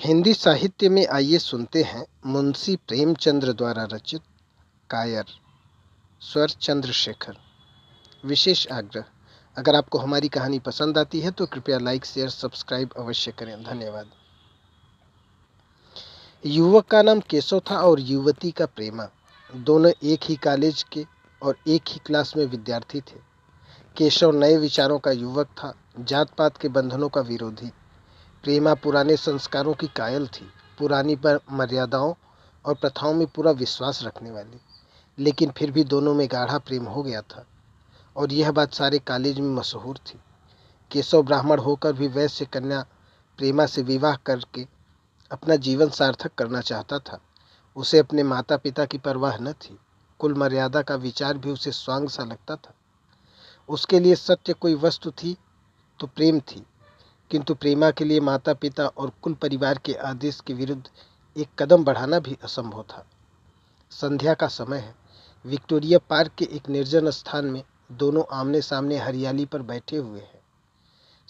हिंदी साहित्य में आइए सुनते हैं मुंशी प्रेमचंद्र द्वारा रचित कायर। स्वर चंद्रशेखर। विशेष आग्रह, अगर आपको हमारी कहानी पसंद आती है तो कृपया लाइक शेयर सब्सक्राइब अवश्य करें। धन्यवाद। युवक का नाम केशव था और युवती का प्रेमा। दोनों एक ही कॉलेज के और एक ही क्लास में विद्यार्थी थे। केशव नए विचारों का युवक था, जात पात के बंधनों का विरोधी। प्रेमा पुराने संस्कारों की कायल थी, पुरानी मर्यादाओं और प्रथाओं में पूरा विश्वास रखने वाली। लेकिन फिर भी दोनों में गाढ़ा प्रेम हो गया था और यह बात सारे कॉलेज में मशहूर थी। केशव ब्राह्मण होकर भी वैश्य कन्या प्रेमा से विवाह करके अपना जीवन सार्थक करना चाहता था। उसे अपने माता पिता की परवाह न थी। कुल मर्यादा का विचार भी उसे स्वांग सा लगता था। उसके लिए सत्य कोई वस्तु थी तो प्रेम थी, किंतु प्रेमा के लिए माता पिता और कुल परिवार के आदेश के विरुद्ध एक कदम बढ़ाना भी असंभव था। संध्या का समय है। विक्टोरिया पार्क के एक निर्जन स्थान में दोनों आमने सामने हरियाली पर बैठे हुए हैं।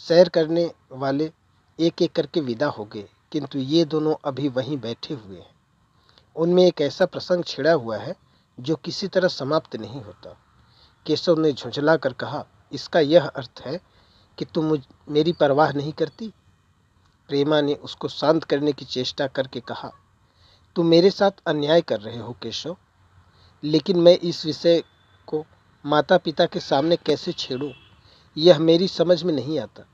सैर करने वाले एक एक करके विदा हो गए, किंतु ये दोनों अभी वहीं बैठे हुए हैं। उनमें एक ऐसा प्रसंग छिड़ा हुआ है जो किसी तरह समाप्त नहीं होता। केशव ने झुंझला कर कहा, इसका यह अर्थ है कि तुम मेरी परवाह नहीं करती? प्रेमा ने उसको शांत करने की चेष्टा करके कहा, तुम मेरे साथ अन्याय कर रहे हो केशव, लेकिन मैं इस विषय को माता पिता के सामने कैसे छेड़ूं, यह मेरी समझ में नहीं आता।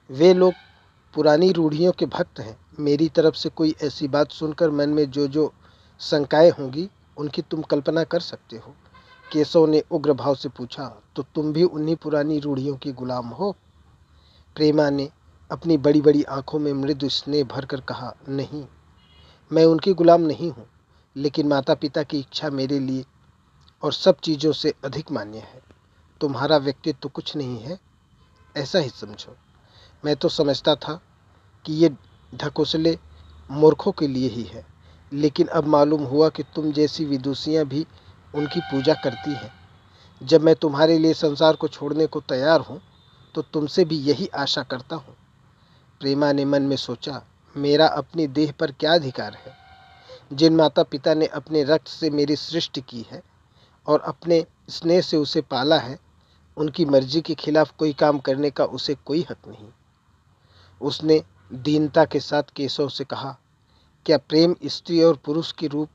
वे लोग पुरानी रूढ़ियों के भक्त हैं। मेरी तरफ से कोई ऐसी बात सुनकर मन में जो शंकाएं होंगी उनकी तुम कल्पना कर सकते हो। केशव ने उग्र भाव से पूछा, तो तुम भी उन्हीं पुरानी रूढ़ियों की गुलाम हो? प्रेमा ने अपनी बड़ी बड़ी आंखों में मृदु स्नेह भरकर कहा, नहीं, मैं उनकी गुलाम नहीं हूँ, लेकिन माता पिता की इच्छा मेरे लिए और सब चीज़ों से अधिक मान्य है। तुम्हारा व्यक्तित्व तो कुछ नहीं है, ऐसा ही समझो। मैं तो समझता था कि ये ढकोसले मूर्खों के लिए ही है, लेकिन अब मालूम हुआ कि तुम जैसी विदुषियाँ भी उनकी पूजा करती हैं। जब मैं तुम्हारे लिए संसार को छोड़ने को तैयार हूँ तो तुमसे भी यही आशा करता हूँ। प्रेमा ने मन में सोचा, मेरा अपनी देह पर क्या अधिकार है? जिन माता पिता ने अपने रक्त से मेरी सृष्टि की है और अपने स्नेह से उसे पाला है, उनकी मर्जी के खिलाफ कोई काम करने का उसे कोई हक नहीं। उसने दीनता के साथ केशव से कहा, क्या प्रेम स्त्री और पुरुष के रूप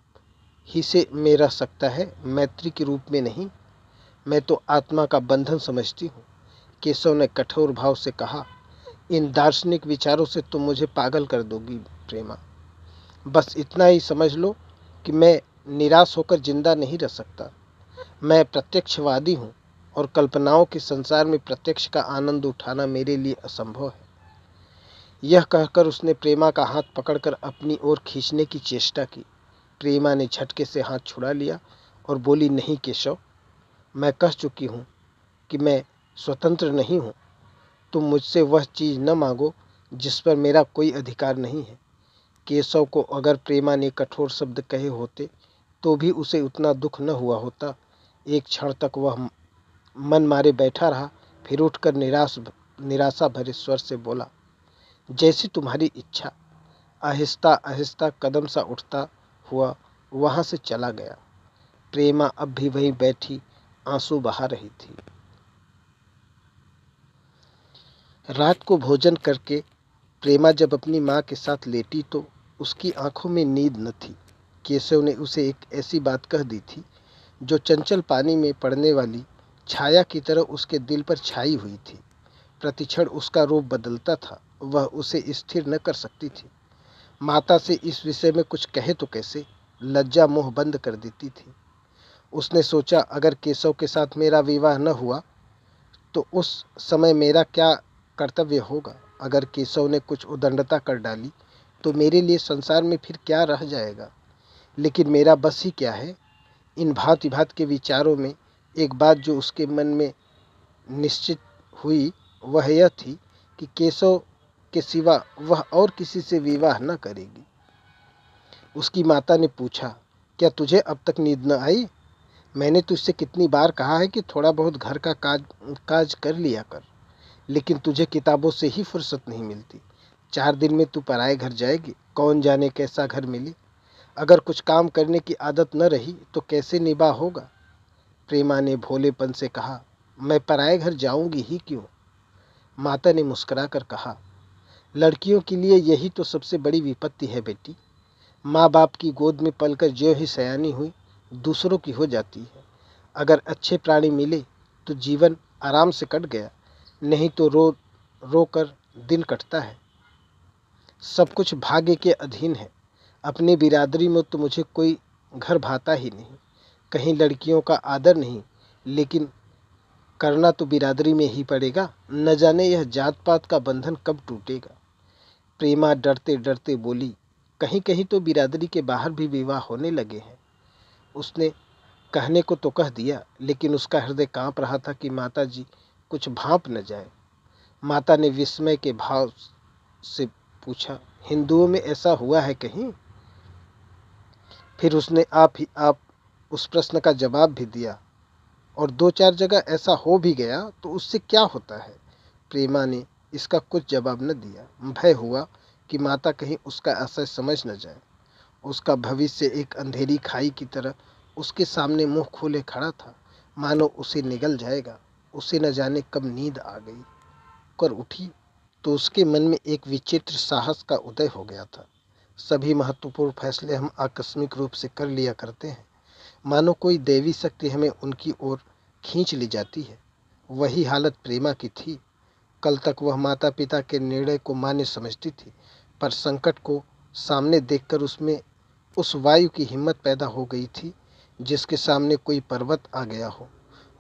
ही से में रह सकता है, मैत्री के रूप में नहीं? मैं तो आत्मा का बंधन समझती हूँ। केशव ने कठोर भाव से कहा, इन दार्शनिक विचारों से तुम मुझे पागल कर दोगी प्रेमा। बस इतना ही समझ लो कि मैं निराश होकर जिंदा नहीं रह सकता। मैं प्रत्यक्षवादी हूँ और कल्पनाओं के संसार में प्रत्यक्ष का आनंद उठाना मेरे लिए असंभव है। यह कहकर उसने प्रेमा का हाथ पकड़कर अपनी ओर खींचने की चेष्टा की। प्रेमा ने झटके से हाथ छुड़ा लिया और बोली, नहीं केशव, मैं कह चुकी हूँ कि मैं स्वतंत्र नहीं हूँ। तुम मुझसे वह चीज़ न मांगो जिस पर मेरा कोई अधिकार नहीं है। केशव को अगर प्रेमा ने कठोर शब्द कहे होते तो भी उसे उतना दुख न हुआ होता। एक क्षण तक वह मन मारे बैठा रहा, फिर उठकर निराशा भरे स्वर से बोला, जैसी तुम्हारी इच्छा। आहिस्ता आहिस्ता कदम सा उठता हुआ वहाँ से चला गया। प्रेमा अब भी वहीं बैठी आंसू बहा रही थी। रात को भोजन करके प्रेमा जब अपनी माँ के साथ लेटी तो उसकी आंखों में नींद न थी। केशव ने उसे एक ऐसी बात कह दी थी जो चंचल पानी में पड़ने वाली छाया की तरह उसके दिल पर छाई हुई थी। प्रतिक्षण उसका रूप बदलता था, वह उसे स्थिर न कर सकती थी। माता से इस विषय में कुछ कहे तो कैसे, लज्जा मुंह बंद कर देती थी। उसने सोचा, अगर केशव के साथ मेरा विवाह न हुआ तो उस समय मेरा क्या कर्तव्य होगा। अगर केशव ने कुछ उदंडता कर डाली तो मेरे लिए संसार में फिर क्या रह जाएगा। लेकिन मेरा बस ही क्या है। इन भांति भांति के विचारों में एक बात जो उसके मन में निश्चित हुई वह यह थी कि केशव के सिवा वह और किसी से विवाह न करेगी। उसकी माता ने पूछा, क्या तुझे अब तक नींद न आई? मैंने तुझसे कितनी बार कहा है कि थोड़ा बहुत घर का काज कर लिया कर, लेकिन तुझे किताबों से ही फुर्सत नहीं मिलती। 4 दिन में तू पराए घर जाएगी, कौन जाने कैसा घर मिले। अगर कुछ काम करने की आदत न रही तो कैसे निभा होगा। प्रेमा ने भोलेपन से कहा, मैं पराए घर जाऊंगी ही क्यों। माता ने मुस्कुराकर कहा, लड़कियों के लिए यही तो सबसे बड़ी विपत्ति है बेटी। माँ बाप की गोद में पलकर ज्यों ही सयानी हुई दूसरों की हो जाती है। अगर अच्छे प्राणी मिले तो जीवन आराम से कट गया, नहीं तो रो रो कर दिन कटता है। सब कुछ भाग्य के अधीन है। अपनी बिरादरी में तो मुझे कोई घर भाता ही नहीं। कहीं लड़कियों का आदर नहीं, लेकिन करना तो बिरादरी में ही पड़ेगा। न जाने यह जात पात का बंधन कब टूटेगा। प्रेमा डरते डरते बोली, कहीं कहीं तो बिरादरी के बाहर भी विवाह होने लगे हैं। उसने कहने को तो कह दिया, लेकिन उसका हृदय कांप रहा था कि माता जी कुछ भांप न जाए। माता ने विस्मय के भाव से पूछा, हिंदुओं में ऐसा हुआ है कहीं। फिर उसने आप उस प्रश्न का जवाब भी दिया, और 2-4 जगह ऐसा हो भी गया तो उससे क्या होता है। प्रेमा ने इसका कुछ जवाब न दिया। भय हुआ कि माता कहीं उसका आशय समझ न जाए। उसका भविष्य एक अंधेरी खाई की तरह उसके सामने मुंह खोले खड़ा था, मानो उसे निगल जाएगा। उसे न जाने कब नींद आ गई कर उठी तो उसके मन में एक विचित्र साहस का उदय हो गया था। सभी महत्वपूर्ण फैसले हम आकस्मिक रूप से कर लिया करते हैं, मानो कोई दैवी शक्ति हमें उनकी ओर खींच ले जाती है। वही हालत प्रेमा की थी। कल तक वह माता पिता के निर्णय को मान्य समझती थी, पर संकट को सामने देखकर उसमें उस वायु की हिम्मत पैदा हो गई थी जिसके सामने कोई पर्वत आ गया हो।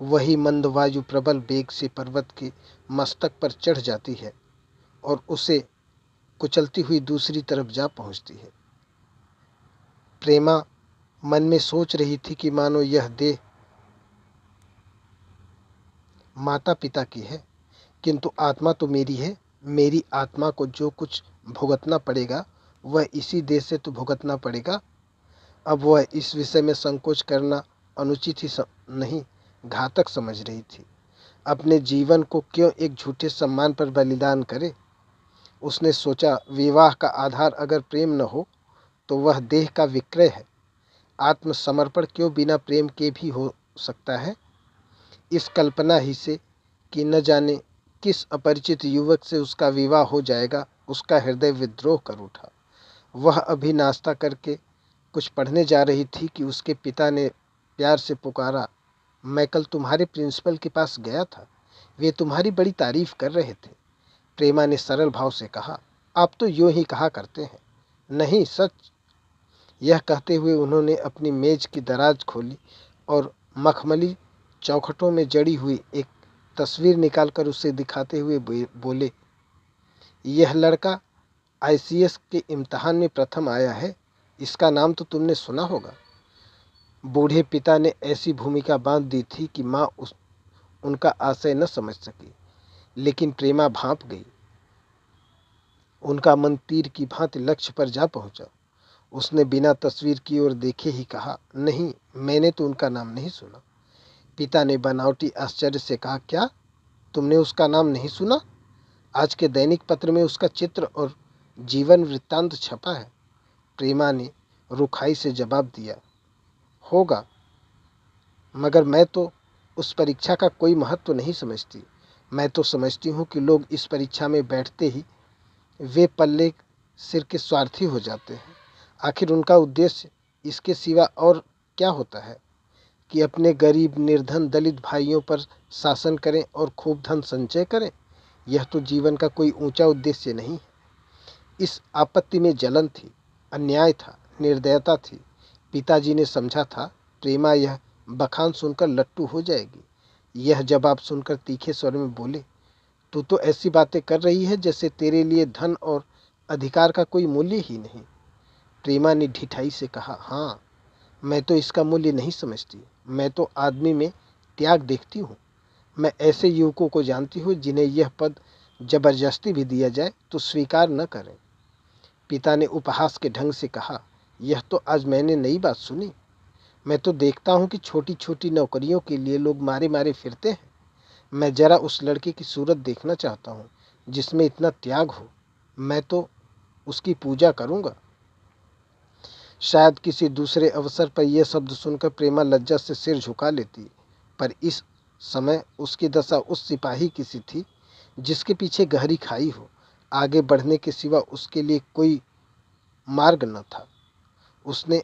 वही मंद वायु प्रबल वेग से पर्वत के मस्तक पर चढ़ जाती है और उसे कुचलती हुई दूसरी तरफ जा पहुंचती है। प्रेमा मन में सोच रही थी कि मानो यह देह माता पिता की है, किंतु आत्मा तो मेरी है। मेरी आत्मा को जो कुछ भुगतना पड़ेगा वह इसी देह से तो भुगतना पड़ेगा। अब वह इस विषय में संकोच करना अनुचित ही नहीं, घातक समझ रही थी। अपने जीवन को क्यों एक झूठे सम्मान पर बलिदान करे। उसने सोचा, विवाह का आधार अगर प्रेम न हो तो वह देह का विक्रय है। आत्मसमर्पण क्यों बिना प्रेम के भी हो सकता है। इस कल्पना ही से कि न जाने किस अपरिचित युवक से उसका विवाह हो जाएगा, उसका हृदय विद्रोह कर उठा। वह अभी नाश्ता करके कुछ पढ़ने जा रही थी कि उसके पिता ने प्यार से पुकारा, मैं कल तुम्हारे प्रिंसिपल के पास गया था, वे तुम्हारी बड़ी तारीफ कर रहे थे। प्रेमा ने सरल भाव से कहा, आप तो यूं ही कहा करते हैं। नहीं, सच। यह कहते हुए उन्होंने अपनी मेज की दराज खोली और मखमली चौखटों में जड़ी हुई एक तस्वीर निकालकर उसे दिखाते हुए बोले, यह लड़का आईसीएस के इम्तिहान में प्रथम आया है। इसका नाम तो तुमने सुना होगा। बूढ़े पिता ने ऐसी भूमिका बांध दी थी कि माँ उनका आशय न समझ सकी, लेकिन प्रेमा भांप गई। उनका मन तीर की भांति लक्ष्य पर जा पहुंचा। उसने बिना तस्वीर की ओर देखे ही कहा, नहीं, मैंने तो उनका नाम नहीं सुना। पिता ने बनावटी आश्चर्य से कहा, क्या तुमने उसका नाम नहीं सुना? आज के दैनिक पत्र में उसका चित्र और जीवन वृत्तांत छपा है। प्रेमा ने रुखाई से जवाब दिया, होगा, मगर मैं तो उस परीक्षा का कोई महत्व नहीं समझती। मैं तो समझती हूँ कि लोग इस परीक्षा में बैठते ही वे पल्ले सिर के स्वार्थी हो जाते हैं। आखिर उनका उद्देश्य इसके सिवा और क्या होता है कि अपने गरीब निर्धन दलित भाइयों पर शासन करें और खूब धन संचय करें। यह तो जीवन का कोई ऊंचा उद्देश्य नहीं है। इस आपत्ति में जलन थी, अन्याय था, निर्दयता थी। पिताजी ने समझा था प्रेमा यह बखान सुनकर लट्टू हो जाएगी। यह जवाब सुनकर तीखे स्वर में बोले, तू तो ऐसी बातें कर रही है जैसे तेरे लिए धन और अधिकार का कोई मूल्य ही नहीं। प्रेमा ने ढिठाई से कहा, हाँ, मैं तो इसका मूल्य नहीं समझती। मैं तो आदमी में त्याग देखती हूँ। मैं ऐसे युवकों को जानती हूँ जिन्हें यह पद जबरदस्ती भी दिया जाए तो स्वीकार न करें। पिता ने उपहास के ढंग से कहा, यह तो आज मैंने नई बात सुनी। मैं तो देखता हूँ कि छोटी छोटी नौकरियों के लिए लोग मारे मारे फिरते हैं। मैं जरा उस लड़के की सूरत देखना चाहता हूँ जिसमें इतना त्याग हो। मैं तो उसकी पूजा करूंगा। शायद किसी दूसरे अवसर पर यह शब्द सुनकर प्रेमा लज्जा से सिर झुका लेती, पर इस समय उसकी दशा उस सिपाही की सी थी जिसके पीछे गहरी खाई हो। आगे बढ़ने के सिवा उसके लिए कोई मार्ग न था। उसने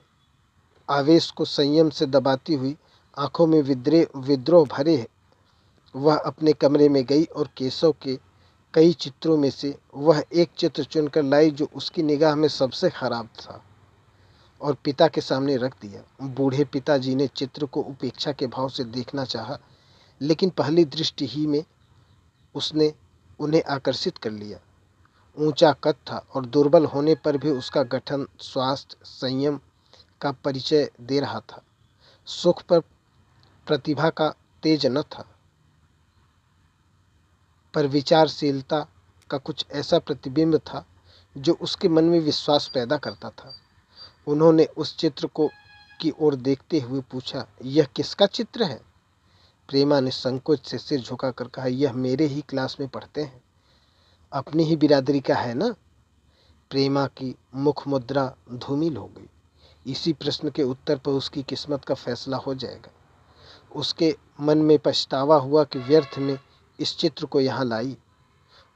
आवेश को संयम से दबाती हुई आंखों में विद्रोह भरे वह अपने कमरे में गई और केशव के कई चित्रों में से वह एक चित्र चुनकर लाई जो उसकी निगाह में सबसे खराब था और पिता के सामने रख दिया। बूढ़े पिताजी ने चित्र को उपेक्षा के भाव से देखना चाहा, लेकिन पहली दृष्टि ही में उसने उन्हें आकर्षित कर लिया। ऊंचा कद था और दुर्बल होने पर भी उसका गठन स्वास्थ्य संयम का परिचय दे रहा था। सुख पर प्रतिभा का तेज न था, पर विचारशीलता का कुछ ऐसा प्रतिबिंब था जो उसके मन में विश्वास पैदा करता था। उन्होंने उस चित्र को की ओर देखते हुए पूछा, यह किसका चित्र है? प्रेमा ने संकोच से सिर झुकाकर कहा, यह मेरे ही क्लास में पढ़ते हैं, अपनी ही बिरादरी का है ना? प्रेमा की मुख मुद्रा धूमिल हो गई। इसी प्रश्न के उत्तर पर उसकी किस्मत का फैसला हो जाएगा। उसके मन में पछतावा हुआ कि व्यर्थ में इस चित्र को यहाँ लाई।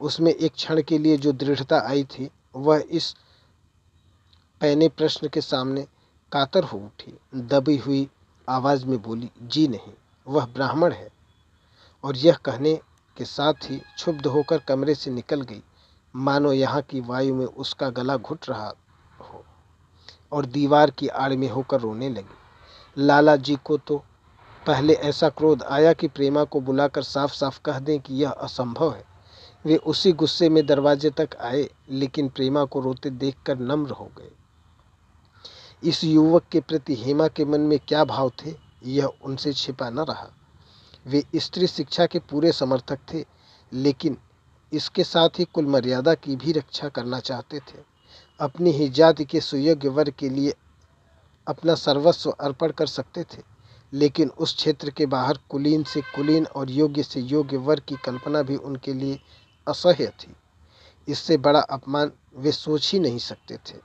उसमें एक क्षण के लिए जो दृढ़ता आई थी वह इस पैने प्रश्न के सामने कातर हो उठी। दबी हुई आवाज में बोली, जी नहीं, वह ब्राह्मण है। और यह कहने के साथ ही क्षुब्ध होकर कमरे से निकल गई, मानो यहाँ की वायु में उसका गला घुट रहा हो, और दीवार की आड़ में होकर रोने लगी। लाला जी को तो पहले ऐसा क्रोध आया कि प्रेमा को बुलाकर साफ साफ कह दें कि यह असंभव है। वे उसी गुस्से में दरवाजे तक आए, लेकिन प्रेमा को रोते देखकर नम्र हो गए। इस युवक के प्रति हेमा के मन में क्या भाव थे, यह उनसे छिपा न रहा। वे स्त्री शिक्षा के पूरे समर्थक थे, लेकिन इसके साथ ही कुल मर्यादा की भी रक्षा करना चाहते थे। अपनी ही जाति के सुयोग्य वर्ग के लिए अपना सर्वस्व अर्पण कर सकते थे, लेकिन उस क्षेत्र के बाहर कुलीन से कुलीन और योग्य से योग्य वर्ग की कल्पना भी उनके लिए असह्य थी। इससे बड़ा अपमान वे सोच ही नहीं सकते थे।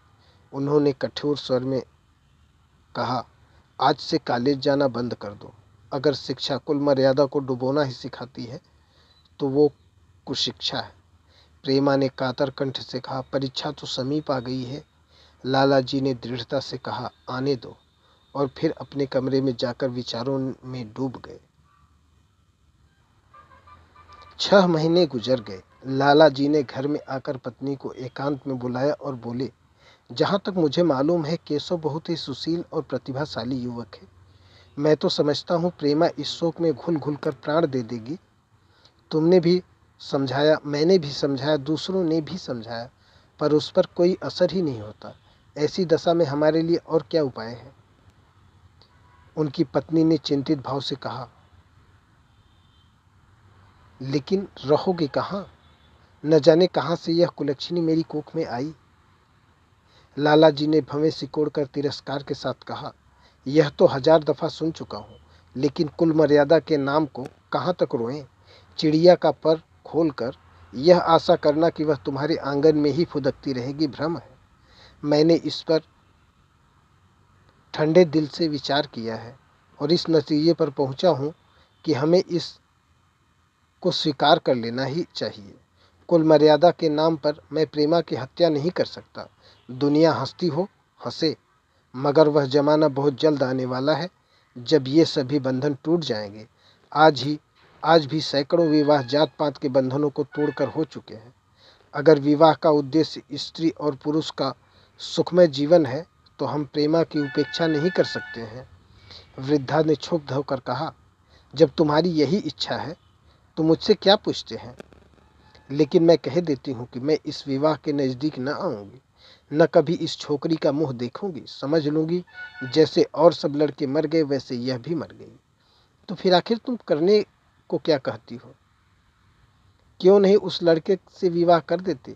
उन्होंने कठोर स्वर में कहा, आज से कॉलेज जाना बंद कर दो। अगर शिक्षा कुल मर्यादा को डुबोना ही सिखाती है तो वो कुशिक्षा है। प्रेमा ने कातर कंठ से कहा, परीक्षा तो समीप आ गई है। लाला जी ने दृढ़ता से कहा, आने दो, और फिर अपने कमरे में जाकर विचारों में डूब गए। 6 महीने गुजर गए। लाला जी ने घर में आकर पत्नी को एकांत में बुलाया और बोले, जहाँ तक मुझे मालूम है केशव बहुत ही सुशील और प्रतिभाशाली युवक है। मैं तो समझता हूँ प्रेमा इस शोक में घुल घुल कर प्राण दे देगी। तुमने भी समझाया, मैंने भी समझाया, दूसरों ने भी समझाया, पर उस पर कोई असर ही नहीं होता। ऐसी दशा में हमारे लिए और क्या उपाय है? उनकी पत्नी ने चिंतित भाव से कहा, लेकिन रहोगे कहाँ? न जाने कहाँ से यह कुलक्षणी मेरी कोख में आई। लाला जी ने भवें सिकोड़कर तिरस्कार के साथ कहा, यह तो 1000 दफा सुन चुका हूँ, लेकिन कुल मर्यादा के नाम को कहाँ तक रोएं? चिड़िया का पर खोलकर यह आशा करना कि वह तुम्हारे आंगन में ही फुदकती रहेगी भ्रम है। मैंने इस पर ठंडे दिल से विचार किया है और इस नतीजे पर पहुंचा हूँ कि हमें इस को स्वीकार कर लेना ही चाहिए। कुल मर्यादा के नाम पर मैं प्रेमा की हत्या नहीं कर सकता। दुनिया हंसती हो हंसे, मगर वह जमाना बहुत जल्द आने वाला है जब ये सभी बंधन टूट जाएंगे। आज भी सैकड़ों विवाह जात पात के बंधनों को तोड़कर हो चुके हैं। अगर विवाह का उद्देश्य स्त्री और पुरुष का सुखमय जीवन है तो हम प्रेमा की उपेक्षा नहीं कर सकते हैं। वृद्धा ने क्षुब्ध होकर कहा, जब तुम्हारी यही इच्छा है तो मुझसे क्या पूछते हैं? लेकिन मैं कह देती हूँ कि मैं इस विवाह के नज़दीक न आऊँगी, न कभी इस छोकरी का मुँह देखूंगी। समझ लूँगी जैसे और सब लड़के मर गए वैसे यह भी मर गई। तो फिर आखिर तुम करने को क्या कहती हो? क्यों नहीं उस लड़के से विवाह कर देते?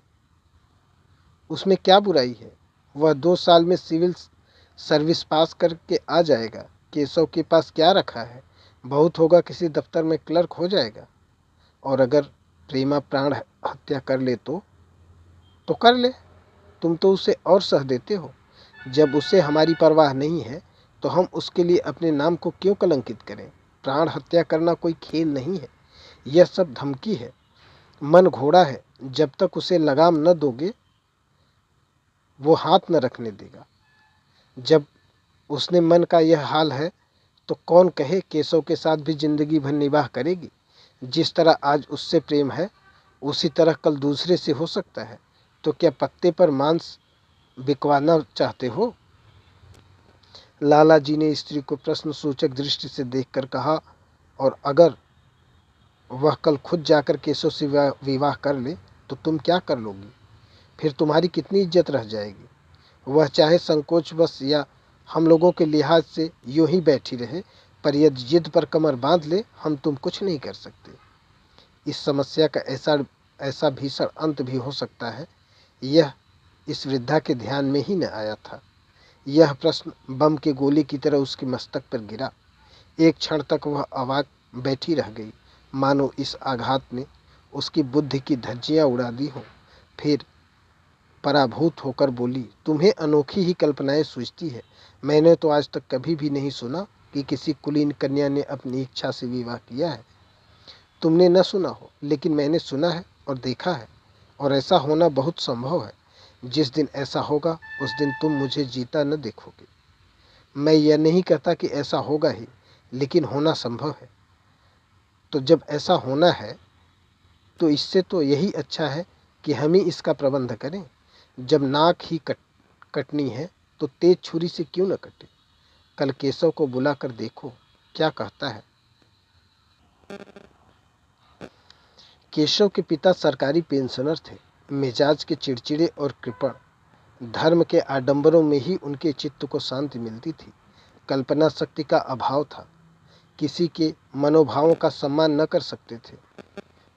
उसमें क्या बुराई है? वह 2 साल में सिविल सर्विस पास करके आ जाएगा। केशव के पास क्या रखा है? बहुत होगा किसी दफ्तर में क्लर्क हो जाएगा। और अगर प्रेमा प्राण हत्या कर ले तो? तो कर ले, तुम तो उसे और सह देते हो। जब उसे हमारी परवाह नहीं है तो हम उसके लिए अपने नाम को क्यों कलंकित करें? प्राण हत्या करना कोई खेल नहीं है, यह सब धमकी है। मन घोड़ा है, जब तक उसे लगाम न दोगे वो हाथ न रखने देगा। जब उसने मन का यह हाल है तो कौन कहे केशव के साथ भी जिंदगी भर निवाह करेगी। जिस तरह आज उससे प्रेम है उसी तरह कल दूसरे से हो सकता है। तो क्या पत्ते पर मांस बिकवाना चाहते हो? लाला जी ने स्त्री को प्रश्न सूचक दृष्टि से देखकर कहा, और अगर वह कल खुद जाकर केशव से विवाह कर ले तो तुम क्या कर लोगी? फिर तुम्हारी कितनी इज्जत रह जाएगी? वह चाहे संकोचवश या हम लोगों के लिहाज से यूं ही बैठी रहे, पर यदि जिद पर कमर बांध ले हम तुम कुछ नहीं कर सकते। इस समस्या का ऐसा ऐसा भीषण अंत भी हो सकता है, यह इस वृद्धा के ध्यान में ही न आया था। यह प्रश्न बम के गोली की तरह उसके मस्तक पर गिरा। एक क्षण तक वह अवाक बैठी रह गई, मानो इस आघात ने उसकी बुद्धि की धज्जियां उड़ा दी हो। फिर पराभूत होकर बोली, तुम्हें अनोखी ही कल्पनाएं सूझती है। मैंने तो आज तक कभी भी नहीं सुना कि किसी कुलीन कन्या ने अपनी इच्छा से विवाह किया है। तुमने न सुना हो, लेकिन मैंने सुना है और देखा है, और ऐसा होना बहुत संभव है। जिस दिन ऐसा होगा उस दिन तुम मुझे जीता न देखोगे। मैं यह नहीं कहता कि ऐसा होगा ही, लेकिन होना संभव है। तो जब ऐसा होना है तो इससे तो यही अच्छा है कि हम ही इसका प्रबंध करें। जब नाक ही कटनी है तो तेज छुरी से क्यों न कटे? कल केशव को बुलाकर देखो क्या कहता है। केशव के पिता सरकारी पेंशनर थे। मिजाज के चिड़चिड़े और कृपण, धर्म के आडंबरों में ही उनके चित्त को शांति मिलती थी। कल्पना शक्ति का अभाव था, किसी के मनोभावों का सम्मान न कर सकते थे।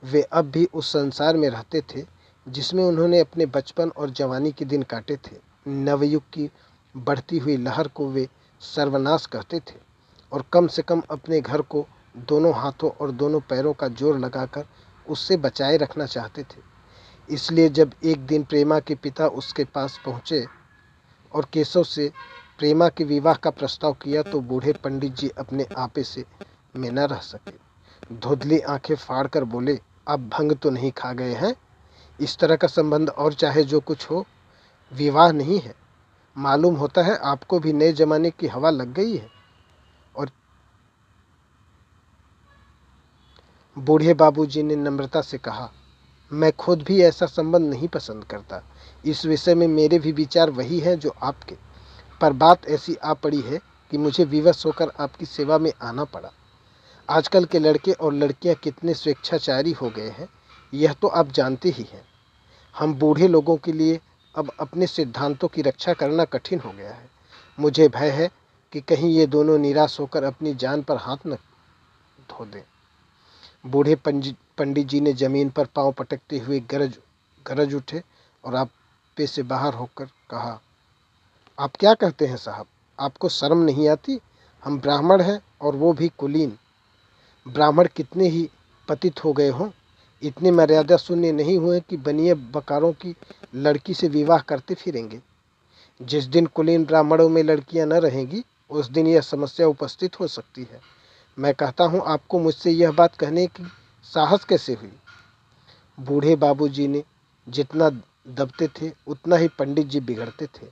वे अब भी उस संसार में रहते थे जिसमें उन्होंने अपने बचपन और जवानी के दिन काटे थे। नवयुग की बढ़ती हुई लहर को वे सर्वनाश कहते थे, और कम से कम अपने घर को दोनों हाथों और दोनों पैरों का जोर लगाकर उससे बचाए रखना चाहते थे। इसलिए जब एक दिन प्रेमा के पिता उसके पास पहुँचे और केशव से प्रेमा के विवाह का प्रस्ताव किया तो बूढ़े पंडित जी अपने आपे से में न रह सके। धुंधली आंखें फाड़कर बोले, अब भंग तो नहीं खा गए हैं? इस तरह का संबंध और चाहे जो कुछ हो, विवाह नहीं है। मालूम होता है आपको भी नए जमाने की हवा लग गई है। और बूढ़े बाबूजी ने नम्रता से कहा, मैं खुद भी ऐसा संबंध नहीं पसंद करता। इस विषय में मेरे भी विचार वही हैं जो आपके, पर बात ऐसी आ पड़ी है कि मुझे विवश होकर आपकी सेवा में आना पड़ा। आजकल के लड़के और लड़कियां कितने स्वेच्छाचारी हो गए हैं, यह तो आप जानते ही हैं। हम बूढ़े लोगों के लिए अब अपने सिद्धांतों की रक्षा करना कठिन हो गया है। मुझे भय है कि कहीं ये दोनों निराश होकर अपनी जान पर हाथ न धो दें। बूढ़े पंडित जी ने जमीन पर पांव पटकते हुए गरज उठे और आपे से बाहर होकर कहा, आप क्या कहते हैं साहब? आपको शर्म नहीं आती? हम ब्राह्मण हैं और वो भी कुलीन। ब्राह्मण कितने ही पतित हो गए हों, इतने मर्यादा शून्य नहीं हुए कि बनिए बकारों की लड़की से विवाह करते फिरेंगे। जिस दिन कुलीन ब्राह्मणों में लड़कियां न रहेंगी उस दिन यह समस्या उपस्थित हो सकती है। मैं कहता हूँ, आपको मुझसे यह बात कहने की साहस कैसे हुई? बूढ़े बाबूजी ने जितना दबते थे उतना ही पंडित जी बिगड़ते थे।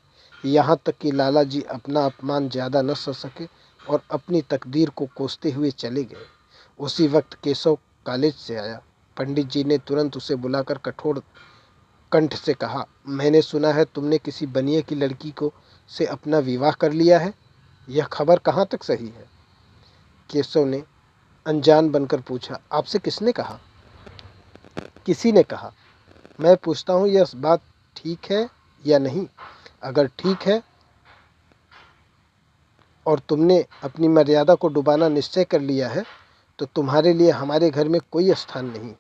यहाँ तक कि लाला जी अपना अपमान ज़्यादा न सह सके और अपनी तकदीर को कोसते हुए चले गए। उसी वक्त केशव कॉलेज से आया। पंडित जी ने तुरंत उसे बुलाकर कठोर कंठ से कहा, मैंने सुना है तुमने किसी बनिए की लड़की को से अपना विवाह कर लिया है। यह खबर कहाँ तक सही है? केशव ने अनजान बनकर पूछा, आपसे किसने कहा? किसी ने कहा। मैं पूछता हूँ, यह बात ठीक है या नहीं? अगर ठीक है और तुमने अपनी मर्यादा को डुबाना निश्चय कर लिया है तो तुम्हारे लिए हमारे घर में कोई स्थान नहीं।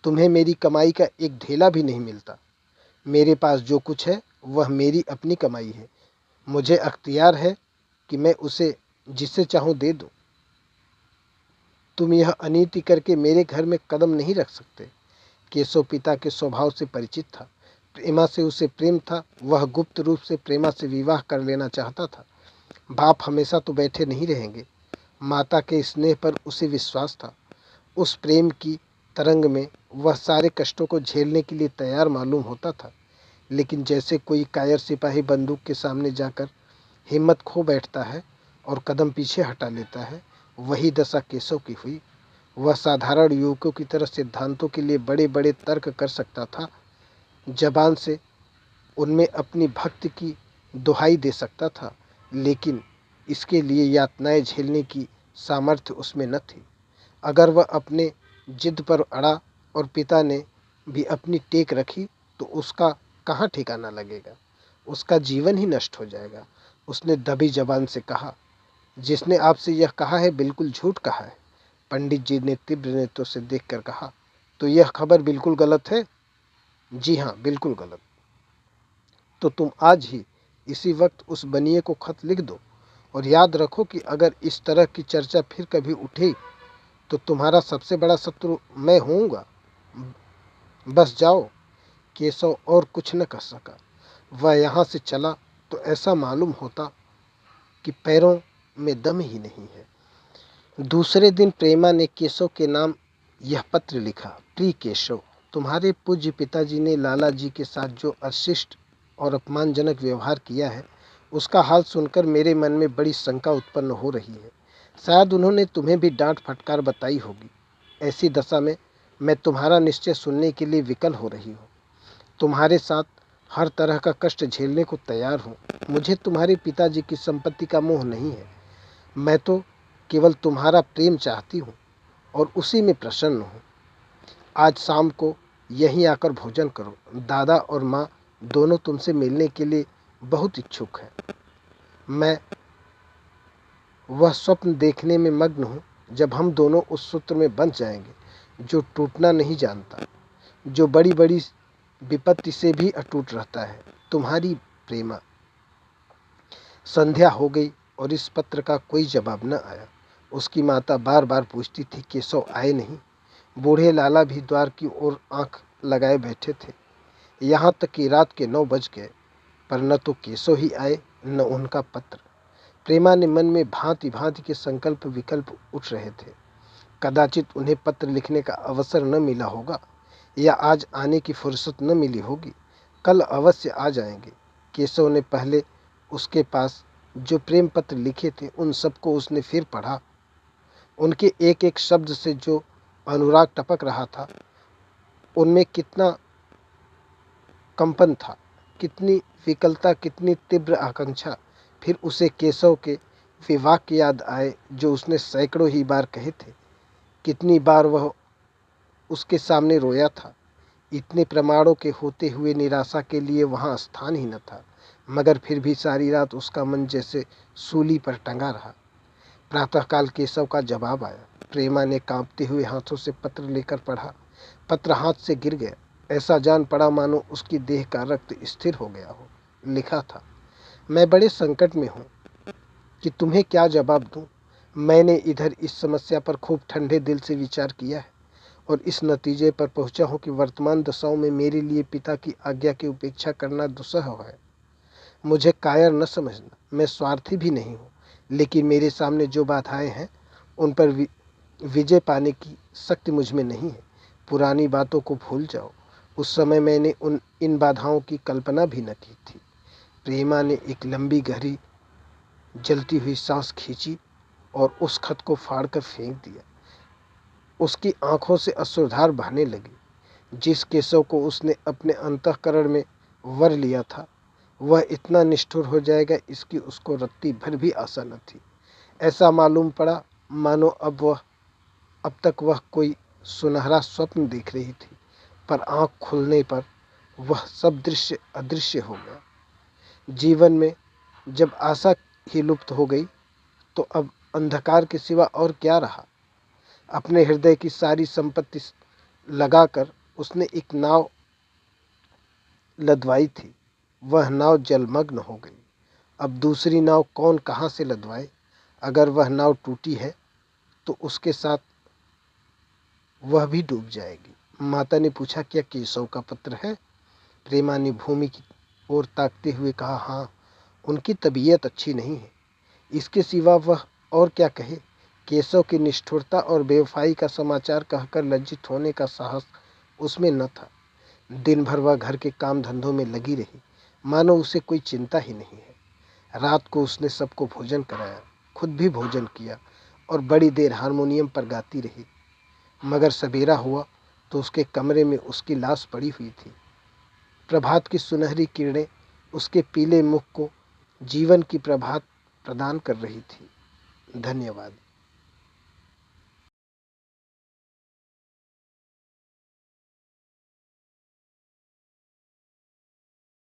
तुम्हें मेरी कमाई का एक ढेला भी नहीं मिलता। मेरे पास जो कुछ है वह मेरी अपनी कमाई है। मुझे अख्तियार है कि मैं उसे जिसे चाहूँ दे दूँ। तुम यह अनीति करके मेरे घर में कदम नहीं रख सकते। केशव पिता के स्वभाव से परिचित था। प्रेमा से उसे प्रेम था, वह गुप्त रूप से प्रेमा से विवाह कर लेना चाहता था। बाप हमेशा तो बैठे नहीं रहेंगे। माता के स्नेह पर उसे विश्वास था। उस प्रेम की तरंग में वह सारे कष्टों को झेलने के लिए तैयार मालूम होता था। लेकिन जैसे कोई कायर सिपाही बंदूक के सामने जाकर हिम्मत खो बैठता है और कदम पीछे हटा लेता है, वही दशा केशव की हुई। वह साधारण युवकों की तरह सिद्धांतों के लिए बड़े बड़े तर्क कर सकता था, जबान से उनमें अपनी भक्ति की दुहाई दे सकता था, लेकिन इसके लिए यातनाएं झेलने की सामर्थ्य उसमें न थी। अगर वह अपने जिद पर अड़ा और पिता ने भी अपनी टेक रखी तो उसका कहाँ ठिकाना लगेगा, उसका जीवन ही नष्ट हो जाएगा। उसने दबी जबान से कहा, जिसने आपसे यह कहा है बिल्कुल झूठ कहा है। पंडित जी ने तीव्र नेत्रों से देखकर कहा, तो यह खबर बिल्कुल गलत है? जी हाँ, बिल्कुल गलत। तो तुम आज ही इसी वक्त उस बनिए को खत लिख दो और याद रखो कि अगर इस तरह की चर्चा फिर कभी उठे तो तुम्हारा सबसे बड़ा शत्रु मैं होऊंगा। बस जाओ। केशव और कुछ न कर सका। वह यहाँ से चला तो ऐसा मालूम होता कि पैरों में दम ही नहीं है। दूसरे दिन प्रेमा ने केशव के नाम यह पत्र लिखा। प्रिय केशव, तुम्हारे पूज्य पिताजी ने लाला जी के साथ जो अशिष्ट और अपमानजनक व्यवहार किया है, उसका हाल सुनकर मेरे मन में बड़ी शंका उत्पन्न हो रही है। शायद उन्होंने तुम्हें भी डांट फटकार बताई होगी। ऐसी दशा में मैं तुम्हारा निश्चय सुनने के लिए विकल हो रही हूँ। तुम्हारे साथ हर तरह का कष्ट झेलने को तैयार हूँ। मुझे तुम्हारे पिताजी की संपत्ति का मोह नहीं है। मैं तो केवल तुम्हारा प्रेम चाहती हूँ और उसी में प्रसन्न हूँ। आज शाम को यहीं आकर भोजन करो। दादा और माँ दोनों तुमसे मिलने के लिए बहुत इच्छुक हैं। मैं वह स्वप्न देखने में मग्न हूँ जब हम दोनों उस सूत्र में बंध जाएंगे जो टूटना नहीं जानता, जो बड़ी बड़ी विपत्ति से भी अटूट रहता है। तुम्हारी प्रेमा। संध्या हो गई और इस पत्र का कोई जवाब न आया। उसकी माता बार बार पूछती थी, केशव आए नहीं? बूढ़े लाला भी द्वार की ओर आंख लगाए बैठे थे। यहाँ तक कि रात के 9 बज गए, पर न तो केशव ही आए न उनका पत्र। प्रेमा ने मन में भांति भांति के संकल्प विकल्प उठ रहे थे। कदाचित उन्हें पत्र लिखने का अवसर न मिला होगा, या आज आने की फुर्सत न मिली होगी। कल अवश्य आ जाएंगे। केशव ने पहले उसके पास जो प्रेम पत्र लिखे थे उन सबको उसने फिर पढ़ा। उनके एक एक शब्द से जो अनुराग टपक रहा था, उनमें कितना कंपन था, कितनी विकलता, कितनी तीव्र आकांक्षा। फिर उसे केशव के विवाह की याद आए जो उसने सैकड़ों ही बार कहे थे। कितनी बार वह उसके सामने रोया था। इतने प्रमाणों के होते हुए निराशा के लिए वहाँ स्थान ही न था, मगर फिर भी सारी रात उसका मन जैसे सूली पर टंगा रहा। प्रातःकाल केशव का जवाब आया। प्रेमा ने कांपते हुए हाथों से पत्र लेकर पढ़ा। पत्र हाथ से गिर गया। ऐसा जान पड़ा मानो उसकी देह का रक्त स्थिर हो गया हो। लिखा था, मैं बड़े संकट में हूँ कि तुम्हें क्या जवाब दूँ। मैंने इधर इस समस्या पर खूब ठंडे दिल से विचार किया है और इस नतीजे पर पहुंचा हूँ कि वर्तमान दशाओं में मेरे लिए पिता की आज्ञा की उपेक्षा करना दुस्सह है। मुझे कायर न समझना, मैं स्वार्थी भी नहीं हूँ, लेकिन मेरे सामने जो बाधाएं हैं उन पर विजय पाने की शक्ति मुझ में नहीं है। पुरानी बातों को भूल जाओ। उस समय मैंने इन बाधाओं की कल्पना भी न की थी। प्रेमा ने एक लंबी गहरी जलती हुई सांस खींची और उस खत को फाड़कर फेंक दिया। उसकी आंखों से अश्रुधार बहने लगी। जिस केशव को उसने अपने अंतःकरण में वर लिया था, वह इतना निष्ठुर हो जाएगा इसकी उसको रत्ती भर भी आशा न थी। ऐसा मालूम पड़ा मानो अब तक वह कोई सुनहरा स्वप्न देख रही थी, पर आंख खुलने पर वह सब दृश्य अदृश्य हो गया। जीवन में जब आशा ही लुप्त हो गई तो अब अंधकार के सिवा और क्या रहा। अपने हृदय की सारी संपत्ति लगाकर उसने एक नाव लदवाई थी। वह नाव जलमग्न हो गई। अब दूसरी नाव कौन कहाँ से लदवाए। अगर वह नाव टूटी है तो उसके साथ वह भी डूब जाएगी। माता ने पूछा, क्या केशव का पत्र है? प्रेमा ने भूमि की ओर ताकते हुए कहा, हाँ, उनकी तबीयत अच्छी नहीं है। इसके सिवा वह और क्या कहे। केशव की निष्ठुरता और बेवफाई का समाचार कहकर लज्जित होने का साहस उसमें न था। दिन भर वह घर के काम धंधों में लगी रही, मानो उसे कोई चिंता ही नहीं है। रात को उसने सबको भोजन कराया, खुद भी भोजन किया और बड़ी देर हारमोनियम पर गाती रही। मगर सवेरा हुआ तो उसके कमरे में उसकी लाश पड़ी हुई थी। प्रभात की सुनहरी किरणें उसके पीले मुख को जीवन की प्रभात प्रदान कर रही थी। धन्यवाद।